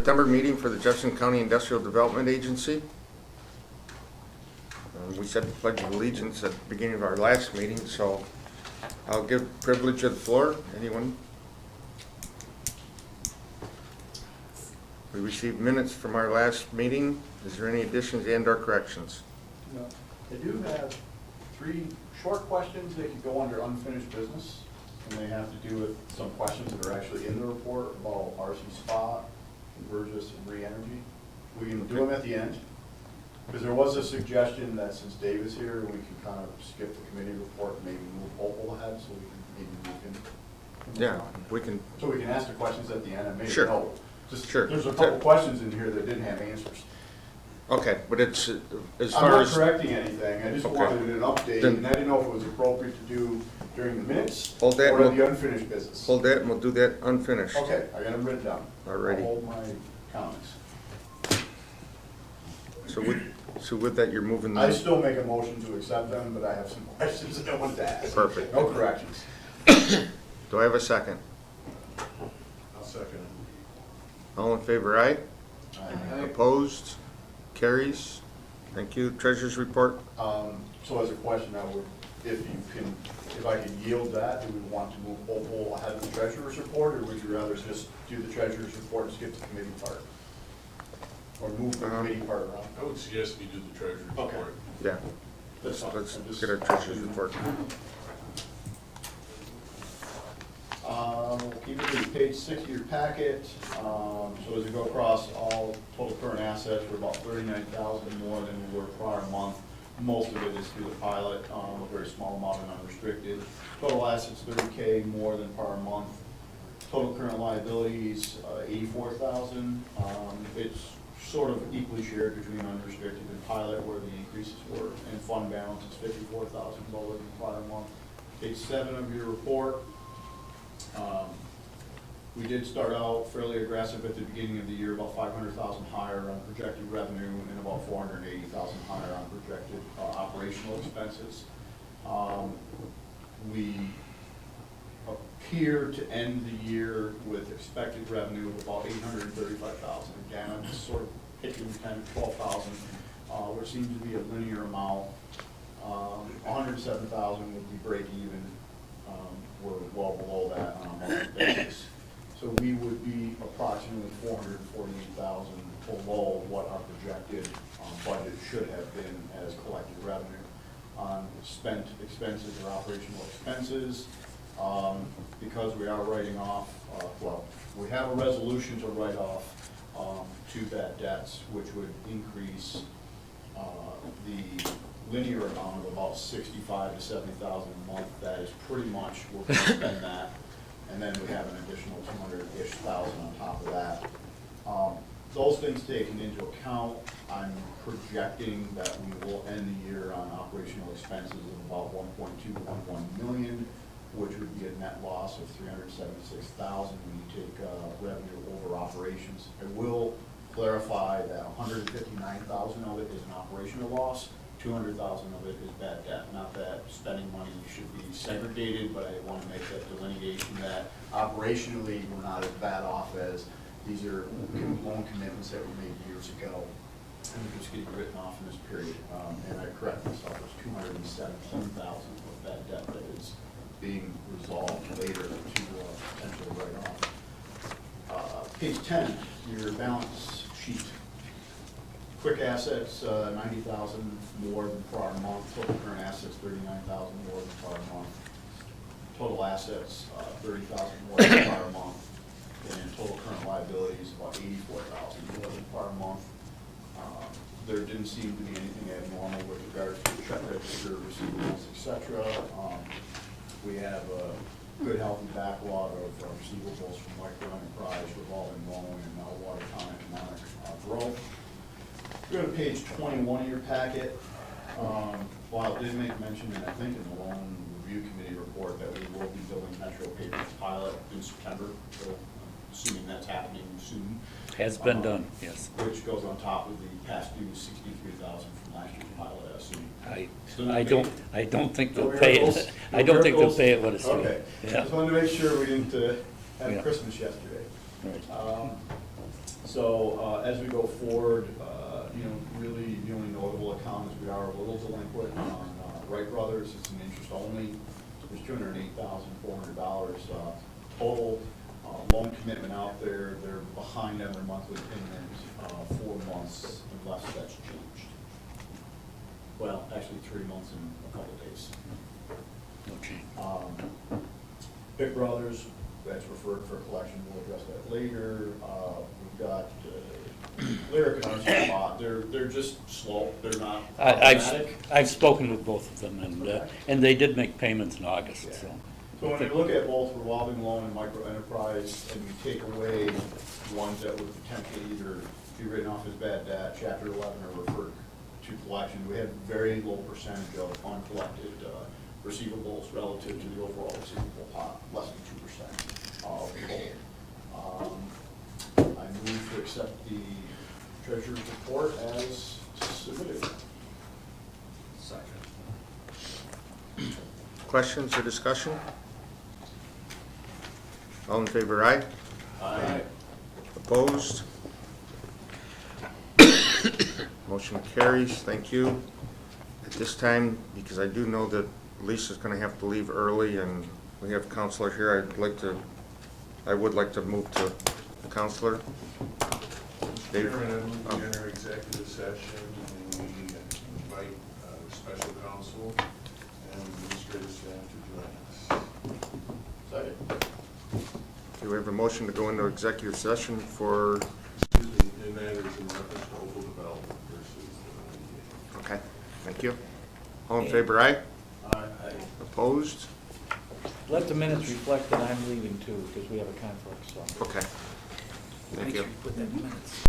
September meeting for the Jefferson County Industrial Development Agency. We said the Pledge of Allegiance at the beginning of our last meeting, so I'll give privilege of the floor. Anyone? We received minutes from our last meeting. Is there any additions and/or corrections? No. I do have 3 short questions that could go under unfinished business, and they have to do with some questions that are actually in the report about RC Spa, Convergys, and Re-Energy. We can do them at the end, because there was a suggestion that since Dave is here, we can kind of skip the committee report and maybe move Opal ahead, so we can maybe move him. Yeah, we can. So we can ask the questions at the end and maybe Sure. no. Just, Sure. there's a couple questions in here that didn't have answers. Okay, but it's as I'm far not as correcting anything, I just Okay. wanted an update, Then- and I didn't know if it was appropriate to do during the minutes Hold that, or we'll- the unfinished business. hold that, and we'll do that unfinished. Okay, I got them written down. Alrighty. I'll hold my comments. So with that, you're moving. I still make a motion to accept them, but I have some questions that I wanted to ask. Perfect. No corrections. Do I have a second? I'll second All in favor, aye? it. Opposed? Carries. Thank you. Treasurer's report. So as a question, I would, if I could yield that, do we want to move Opal ahead of the treasurer's report, or would you rather just do the treasurer's report and skip the committee part? Or move the committee part around? I would suggest we do the treasurer's Okay. report. Yeah. That's fine. Let's I'm just- get our treasurer's report. We'll keep it to page 6 of your packet. So as we go across, all total current assets, we're about 39,000 more than we were prior month. Most of it is through the pilot, a very small amount in unrestricted. Total assets, 30K more than prior month. Total current liabilities, 84,000. It's sort of equally shared between unrestricted and pilot, where the increases were. And fund balance is 54,000 lower than prior month. Page 7 of your report. We did start out fairly aggressive at the beginning of the year, about 500,000 higher on projected revenue and about 480,000 higher on projected operational expenses. We appear to end the year with expected revenue of about 835,000. Again, I'm just sort of picking 10 to 12,000, which seems to be a linear amount. 107,000 would be break even. We're well below that on a monthly basis. So we would be approximately 448,000 below what our projected budget should have been as collected revenue. On spent expenses or operational expenses, because we are writing off, we have a resolution to write off 2 bad debts, which would increase the linear amount of about 65 to 70,000 a month. That is pretty much, we're going to spend that, and then we have an additional 200-ish thousand on top of that. Those things taken into account, I'm projecting that we will end the year on operational expenses of about 1.2 to 1.1 million, which would be a net loss of 376,000 when you take revenue over operations. I will clarify that 159,000 of it is an operational loss. 200,000 of it is bad debt. Not that spending money should be segregated, but I want to make that delineation that operationally we're not as bad off as these are loan commitments that were made years ago, and they're just getting written off in this period. And I correct myself, it's 217,000 of bad debt that is being resolved later to potentially write off. Page 10, your balance sheet. Quick assets, 90,000 more than prior month. Total current assets, 39,000 more than prior month. Total assets, 30,000 more than prior month. And total current liabilities, about 84,000 more than prior month. There didn't seem to be anything abnormal with regards to check register, receivables, etc. We have a good healthy backlog of receivables from micro enterprise, revolving loan, and now Watertown economic growth. Go to page 21 of your packet. While it did make mention, and I think in the loan review committee report, that we will be building Metro Paper's pilot in September, so I'm assuming that's happening soon. Has been done, yes. Which goes on top of the past due 63,000 from last year's pilot, I assume. I don't think they'll No pay miracles? it. No I don't think they'll miracles? pay it what it's due. Okay, Yeah. just wanted to make sure we didn't have Yeah. Christmas yesterday. Right. So, as we go forward, you know, really the only notable account is we are a little delinquent on Wright Brothers. It's an interest only. There's $208,400 total loan commitment out there. They're behind on their monthly payment 4 months unless that's changed. Well, actually 3 months and a couple of days. No change. Pick Brothers, that's referred for collection, we'll address that later. We've got Lyric and Armstrong, they're just slow, they're not automatic. I've spoken with both of them, Okay. and they did make payments in August, Yeah. so. So when you look at both revolving loan and micro enterprise, and you take away ones that would potentially either be written off as bad debt, chapter 11, or referred to collection, we have very low percentage of uncollected receivables relative to the overall receivable pot, less than 2% of the total. I move to accept the treasurer's report as submitted. Second. Questions or discussion? All in favor, aye? Aye. Opposed? Motion carries, thank you. At this time, because I do know that Lisa's gonna have to leave early and we have counselor here, I would like to move to the counselor. Dave? Chairman, I move we enter executive session and we invite special counsel and administrative staff to join us. Second. Okay, we have a motion to go into executive session for, Excuse me, in matters in reference to local development versus the okay, thank you. All in favor, aye? Aye. Opposed? Let the minutes reflect that I'm leaving too, because we have a conflict, so. Okay. Thank you. Put that in minutes.